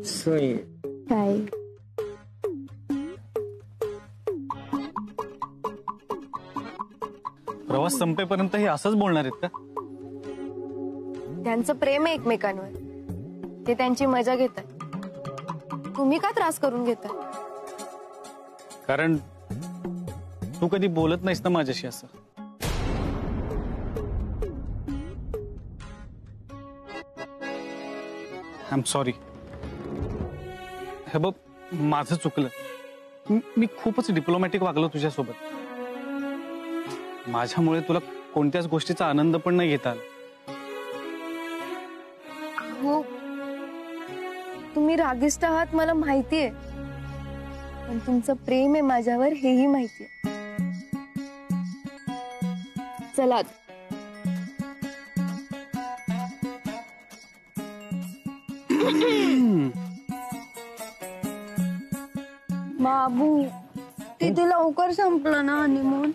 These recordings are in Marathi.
सोय काय प्रवास संपेपर्यंत हे असंच बोलणार आहेत का? त्यांचं प्रेम आहे एकमेकांवर, ते त्यांची मजा घेतात. तुम्ही का त्रास करून घेताय? कारण तू कधी बोलत नाहीस ना माझ्याशी असं. I am sorry. हे बघ, माझं चुकलं. मी खूपच डिप्लोमॅटिक वागलो तुझ्यासोबत. माझ्यामुळे तुला कोणत्याच गोष्टीचा आनंद पण नाही घेता आला. हो, तुम्ही रागिष्ट आहात मला माहितीये, पण तुमचं प्रेम आहे माझ्यावर हेही माहितीये. चला बाबू, किती लवकर संपलं ना हनीमून.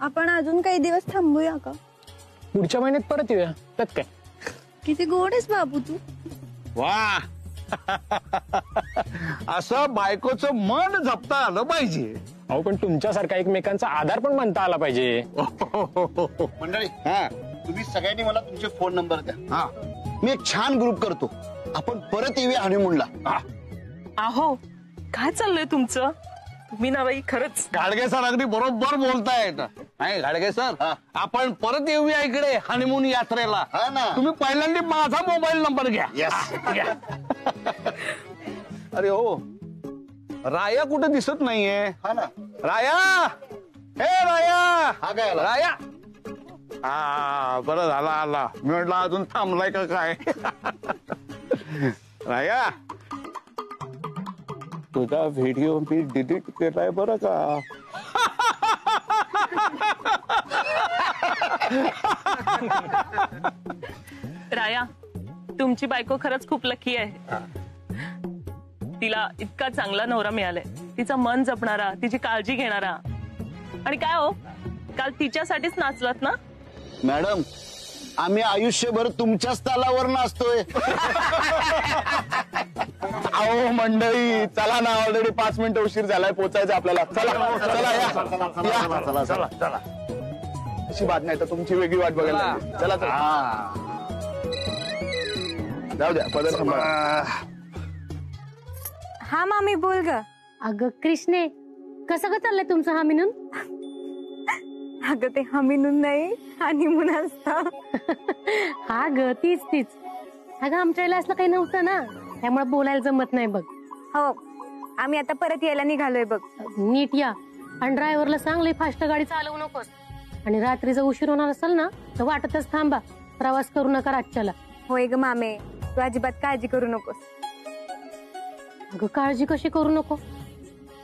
आपण अजून काही दिवस थांबूया का? पुढच्या महिन्यात परत येऊया, त्यात काय. किती गोड आहेस बाबू तू. वा असं बायकोचं मन जपता आलं पाहिजे. अहो पण तुमच्यासारखा एकमेकांचा आधार पण मानता आला पाहिजे. मंडळी, तुम्ही सगळ्यांनी मला तुमचे फोन नंबर द्या. मी एक छान ग्रुप करतो, आपण परत येऊया हनीमूनला. अहो काय चाललंय तुमचं? तुम्ही ना बाई खरंच. गाडगे सर अगदी बरोबर बोलतायत. नाही गाडगे सर, आपण परत येऊया इकडे हनीमून यात्रेला. तुम्ही पहिल्यांदा माझा मोबाईल नंबर घ्या. अरे हो, राया कुठे दिसत नाहीये. राया, हे राया. राया, हा बरं झाला आला. मी म्हटलं अजून थांबलाय का काय. राया, तुझा व्हिडिओ मी डिलीट केलाय बरं का. राया, तुमची बायको खरंच खूप लकी आहे. तिला इतका चांगला नवरा मिळालाय, तिचं मन जपणारा, तिची काळजी घेणारा. आणि काय हो, काल तिच्यासाठीच नाचलात ना? मॅडम, आम्ही आयुष्यभर तुमच्याच तालावर नाचतोय. अहो मंडळी, चला ना, ऑलरेडी 5 मिनिटं उशीर झालाय, पोचायचं आपल्याला. चला चला चला. अशी बात नाही तर तुमची वेगळी वाट बघायला. चला चला, जाऊ द्या, पदर सांभाळा. हा मामी, बोल ग. अगं कृष्णे, कसं ग चाललंय तुमचं हनीमून? अगं ते हनीमून नाही, हनीमून असतं. हा ग, तीच. अगं आमच्या वेळेला असलं काही नव्हतं ना, त्यामुळे बोलायला जमत नाही बघ. हो, आम्ही आता परत यायला निघालोय बघ. नीट या, आणि ड्रायव्हरला सांग लय फास्ट गाडी चालवू नकोस. आणि रात्री जर उशीर होणार असेल ना तर वाटतच थांबा, प्रवास करू नका रातच्याला. होय ग मामे, तू अजिबात काळजी करू नकोस. अगं काळजी कशी करू नको?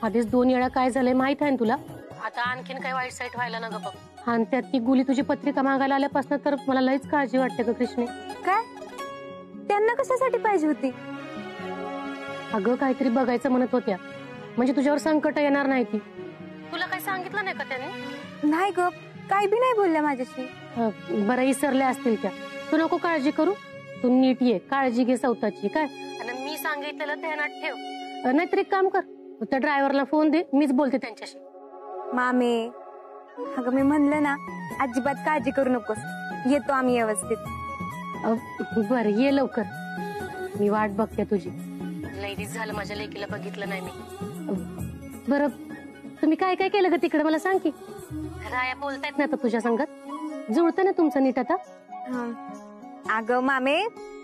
आधीच 2 वेळा काय झालंय माहित आहे ना तुला. आता आणखीन काही वाईट साईट व्हायला ना ग बघ. आणि त्यात ती गुली तुझी पत्रिका मागायला आल्यापासून तर मला लईच काळजी वाटते ग कृष्णे. काय? त्यांना कशासाठी पाहिजे होती? अगं काहीतरी बघायचं म्हणत होत्या, म्हणजे तुझ्यावर संकट येणार नाही ती. तुला काही सांगितलं नाही का त्याने? नाही ग, काही बी नाही बोलल्या माझ्याशी. बरं, विसरल्या असतील त्या. तू नको काळजी करू, तू नीट ये, काळजी घे स्वतःची. काय, आणि मी सांगितलेलं ध्यानात ठेव. नाहीतर एक काम कर, त्या ड्रायव्हरला फोन दे, मीच बोलते त्यांच्याशी. मामे, अगं मी म्हणलं ना, अजिबात काळजी करू नकोस, येतो आम्ही व्यवस्थित. बरं, ये लवकर, मी वाट बघते तुझी. लई दिवस झालं माझ्या लेकीला बघितलं नाही मी. बरं, तुम्ही काय काय केलं ग तिकडे मला सांग की. राया बोलतायत ना आता तुझ्या संगत, जुळतं ना तुमचं नीट आता? अगं मामे,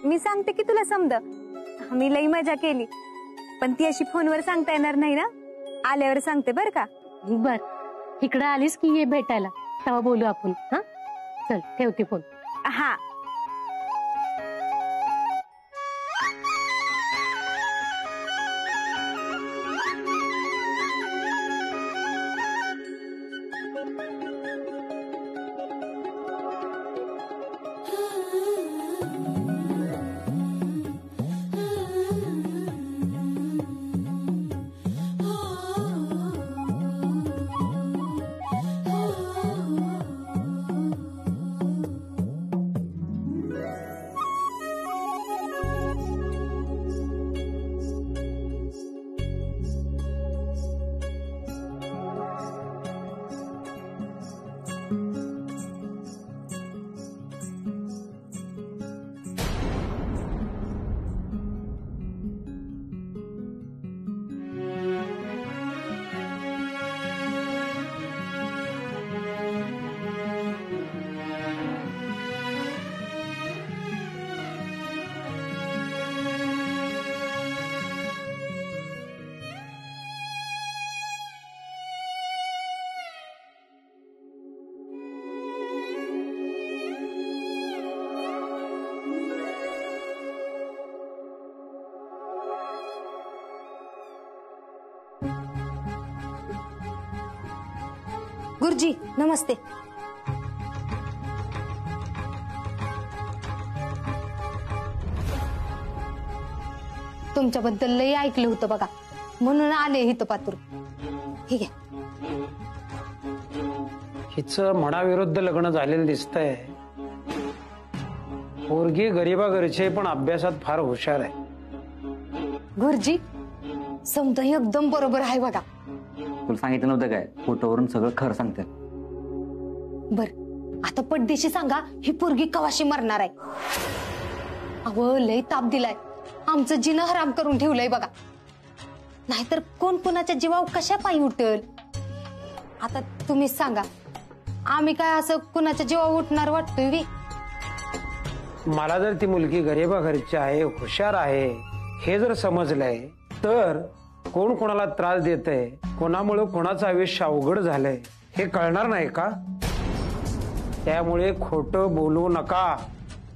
मी सांगते की तुला समज. आम्ही लई मजा केली, पण ती अशी फोनवर सांगता येणार नाही ना, आल्यावर सांगते बर का. बर, इकडे आलीस की ये भेटायला, तेव्हा बोलू आपण. हा चल, ठेवते फोन. हा. गुरुजी नमस्ते. तुमच्याबद्दल लई ऐकलं होतं बघा, म्हणून आले इथं पातूर. ठीक आहे. हिचं मनाविरुद्ध लग्न झालेलं दिसतंय. पोरगी गरीबा घरचे पण अभ्यासात फार हुशार आहे. गुरुजी समजा एकदम बरोबर आहे बघा. तुला सांगितलं नव्हतं काय, फोटोवरून सगळं खरं सांगते. बर आता पडदेशी सांगा, ही पोरगी कवाशी मरणार आहे. अहो लय ताप दिलाय, आमचं जिनं हराम करून ठेवलंय बघा. नाहीतर कोण कोणाच्या जीवावर कशा पायी उठल. आता तुम्हीच सांगा, आम्ही काय असं कुणाच्या जीवावर उठणार वाटतोय वी? मला जर ती मुलगी गरीबा घरची आहे, हुशार आहे हे जर समजलंय, तर कोण कोणाला त्रास देतंय, कोणामुळे कोणाचं आयुष्य अवघड झालंय हे कळणार नाही का? त्यामुळे खोटं बोलू नका.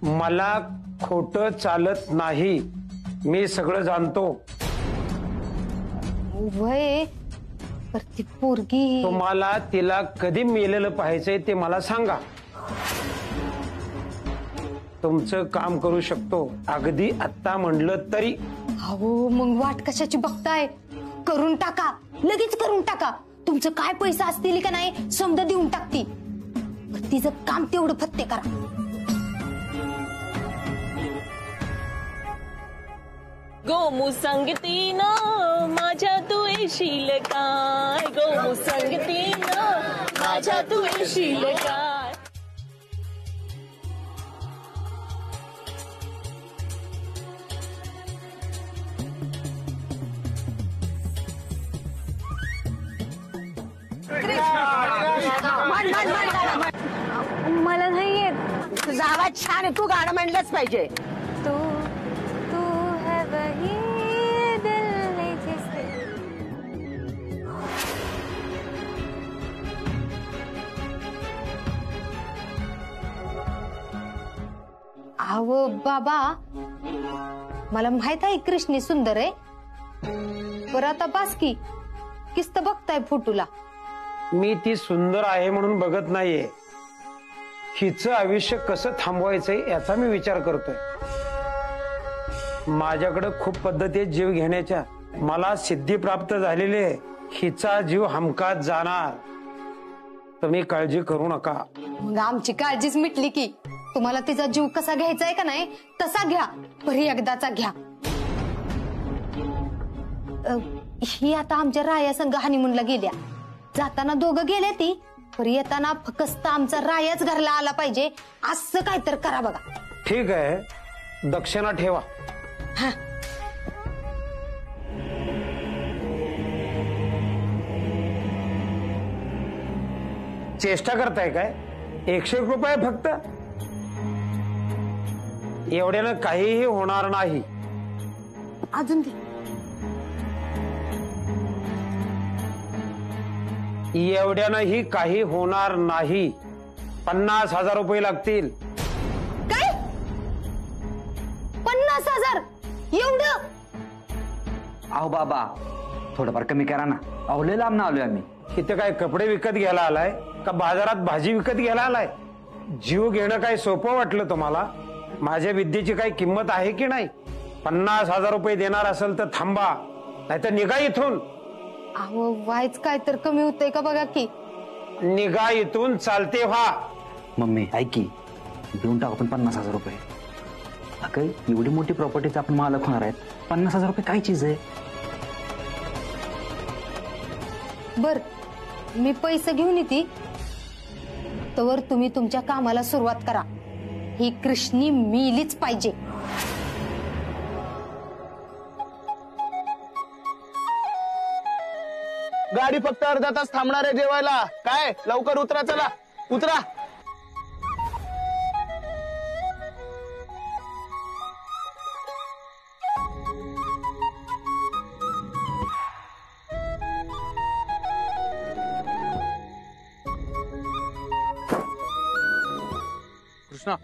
मला खोटं चालत नाही, मी सगळं जाणतो. वय पर ती पोरगी तुम्हाला तिला कधी मेलेलं पाहायचंय ते मला सांगा. तुमचं काम करू शकतो, अगदी आत्ता म्हणलं तरी. अहो मग वाट कशाची बघताय? करून टाका, लगेच करून टाका. तुमचं काय पैसा असतील का नाही समजा देऊन टाकती. तिचं काम तेवढं फत्ते करा. गोमू सांगती ना माझ्या तू येशील काय, गोमू सांगती ना माझ्या तू येशील काय. मला नाही येत. तुझा आवाज छान आहे, तू गाणं म्हणलंच पाहिजे. तू तू है वही दिल में जिसे. अहो बाबा मला माहित आहे कृष्णी सुंदर आहे, पर आता बास की किस्त बघताय फोटोला. मी ती सुंदर आहे म्हणून बघत नाहीये, हिचं आयुष्य कसं थांबवायचंय याचा मी विचार करतोय. माझ्याकडे खूप पद्धती आहेत जीव घेण्याच्या. मला सिद्धी प्राप्त झालेली आहे. हिचा जीव हमखास जाणार, तुम्ही काळजी करू नका. मग आमची काळजीच मिटली की. तुम्हाला तिचा जीव कसा घ्यायचा आहे का नाही तसा घ्या, परी एकदाचा घ्या. ही आता आमच्या राया संघ हनीमूनला गेल्या. जाताना दोघं गेले ती, पर येताना फक्त आमचा रायाच घरला आला पाहिजे असं काय तर करा बघा. ठीक आहे, दक्षिणा ठेवा. हा चेष्टा करताय काय? 101 रुपये फक्त. एवढ्यानं काहीही होणार नाही. अजून दे. एवढ्यानंही काही होणार नाही. 50,000 रुपये लागतील. काय 50,000? एवढं? अहो बाबा थोडंफार कमी करा ना. अहो लय लांब ना आलोय आम्ही. इथे काय कपडे विकत घ्यायला आलाय का बाजारात भाजी विकत घ्यायला आलाय? जीव घेणं काय सोपं वाटलं तुम्हाला? माझ्या विद्येची काही किंमत आहे की नाही? 50,000 रुपये देणार असेल तर थांबा, नाहीतर निघा इथून. अहो वायच काय तर कमी होतंय का बघा की. निघा इथून, चालते व्हा. मम्मी ऐक की, देऊन टाकू आपण 50,000 रुपये. अगं एवढी मोठी प्रॉपर्टीचा आपण मालक होणार आहेत, 50,000 रुपये काय चीज आहे? बर मी पैसे घेऊन येते, तवर तुम्ही तुमच्या कामाला सुरुवात करा. ही कृष्णी मिलीच पाहिजे. गाडी फक्त अर्धा तास थांबणार आहे जेवायला. काय लवकर उतरा, चला उतरा. कृष्णा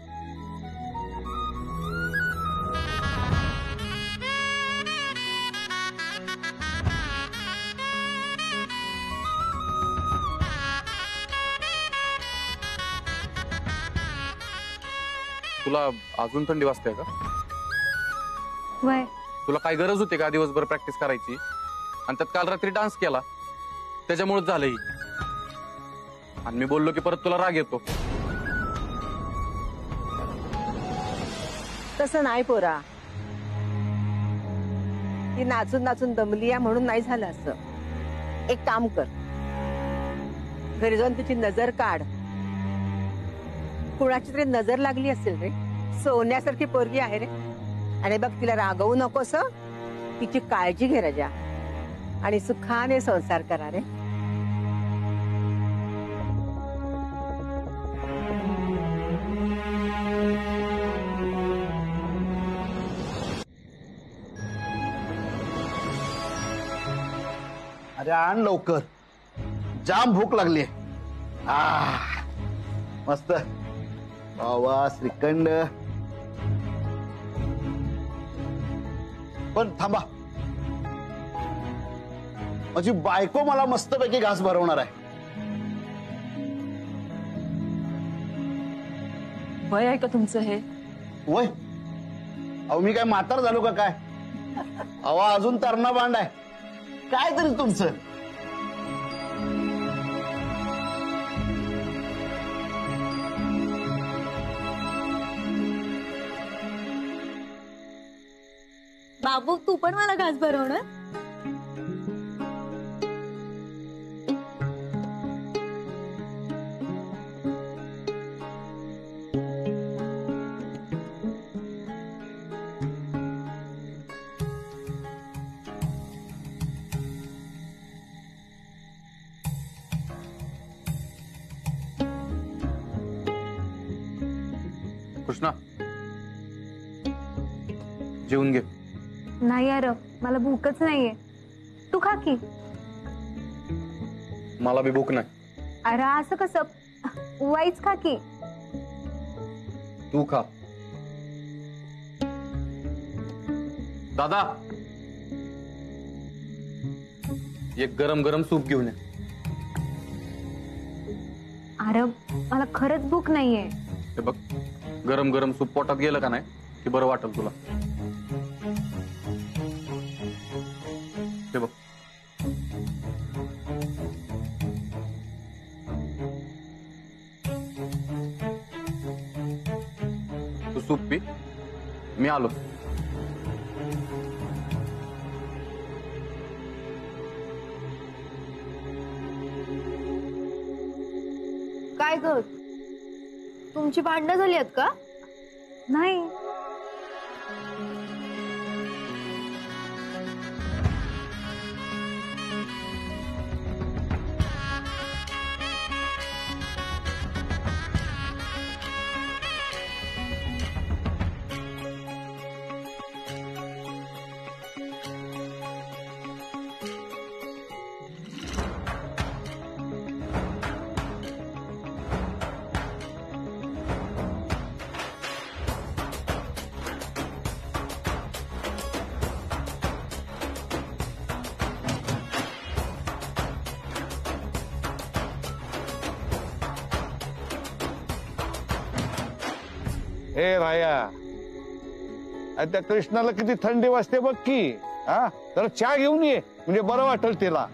तुला अजून थंडी वाजते का? वय तुला काय गरज होती का दिवसभर प्रॅक्टिस करायची? आणि त्यात काल रात्री डान्स केला त्याच्यामुळेच झालं ही. आणि मी बोललो की परत तुला राग येतो. तसं नाही पोरा, ती नाचून नाचून दमली आहे म्हणून नाही झालं असं. एक काम कर, घरी जाऊन तिची नजर काढ. कुणाची तरी नजर लागली असेल रे. सोन्यासारखी पोरगी आहे रे. आणि बघ, तिला रागवू नकोस. तिची काळजी घे राजा, आणि सुखाने संसार करा रे. अरे आण लवकर, जाम भूक लागली. मस्त बाबा श्रीखंड. पण थांबा, माझी बायको मला मस्तपैकी घास भरवणार आहे. वय आहे का तुमचं हे? वय? अहो मी काय म्हातार झालो का काय? अहो अजून तरणा बांड आहे. काय तरी तुमचं. बाबू, तू पण मला घास भरवणार? कृष्णा, जेवून घे. नाही यार, मला भूकच नाहीये. तू खा की. मला बी भूक नाही. अरे असं कसं? वाईच खा की. तू खा. दादा, एक गरम गरम सूप घेऊन ये. अरे मला खरंच भूक नाहीये. हे बघ, गरम गरम सूप पोटात गेलं का नाही की बरं वाटेल तुला. हे बघ, तू सूप पी, मी आलो. काय ग, तुमची भांडणं झाली आहेत का? नाही. हे राया, त्या कृष्णाला किती थंडी वाजते बघ की. हा, तर चहा घेऊन ये, म्हणजे बरं वाटेल तिला.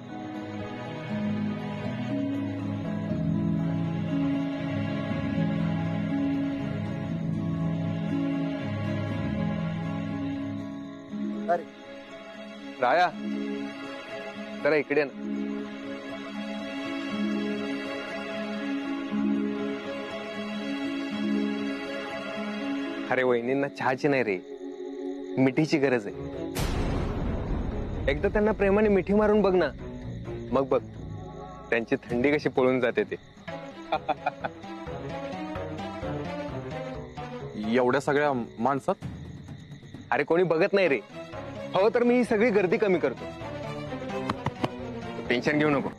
राया, जरा इकडे ना. अरे वहिनींना चहाची नाही रे, मिठीची गरज आहे. एकदा त्यांना प्रेमाने मिठी मारून बघ ना, मग बघ त्यांची थंडी कशी पळून जाते ते. एवढ्या सगळ्या माणसात? अरे कोणी बघत नाही रे. हो तर मी ही सगळी गर्दी कमी करतो. टेन्शन घेऊ नको.